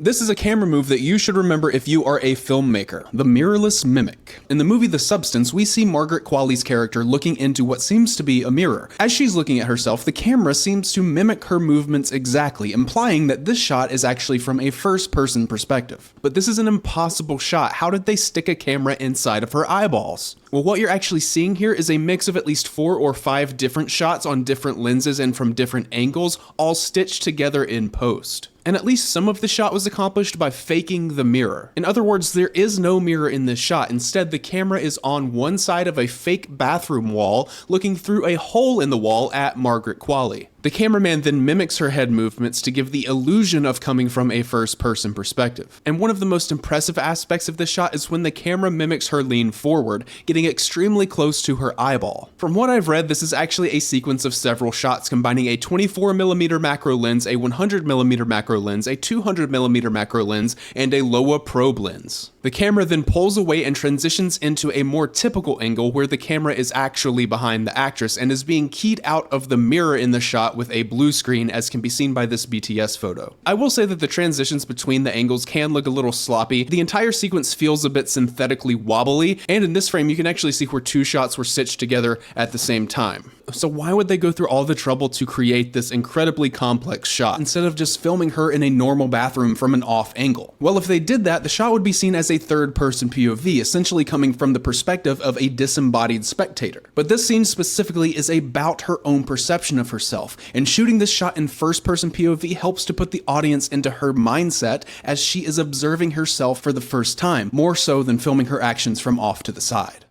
This is a camera move that you should remember if you are a filmmaker, the mirrorless mimic. In the movie The Substance, we see Margaret Qualley's character looking into what seems to be a mirror. As she's looking at herself, the camera seems to mimic her movements exactly, implying that this shot is actually from a first-person perspective. But this is an impossible shot. How did they stick a camera inside of her eyeballs? Well, what you're actually seeing here is a mix of at least 4 or 5 different shots on different lenses and from different angles, all stitched together in post. And at least some of the shot was accomplished by faking the mirror. In other words, there is no mirror in this shot. Instead, the camera is on one side of a fake bathroom wall, looking through a hole in the wall at Margaret Qualley. The cameraman then mimics her head movements to give the illusion of coming from a first-person perspective. And one of the most impressive aspects of this shot is when the camera mimics her lean forward, getting extremely close to her eyeball. From what I've read, this is actually a sequence of several shots combining a 24mm macro lens, a 100mm macro lens, a 200mm macro lens, and a Loa probe lens. The camera then pulls away and transitions into a more typical angle where the camera is actually behind the actress and is being keyed out of the mirror in the shot with a blue screen, as can be seen by this BTS photo. I will say that the transitions between the angles can look a little sloppy. The entire sequence feels a bit synthetically wobbly, and in this frame you can actually see where 2 shots were stitched together at the same time. So why would they go through all the trouble to create this incredibly complex shot instead of just filming her in a normal bathroom from an off angle? Well, if they did that, the shot would be seen as a third-person POV, essentially coming from the perspective of a disembodied spectator. But this scene specifically is about her own perception of herself, and shooting this shot in first-person POV helps to put the audience into her mindset as she is observing herself for the first time, more so than filming her actions from off to the side.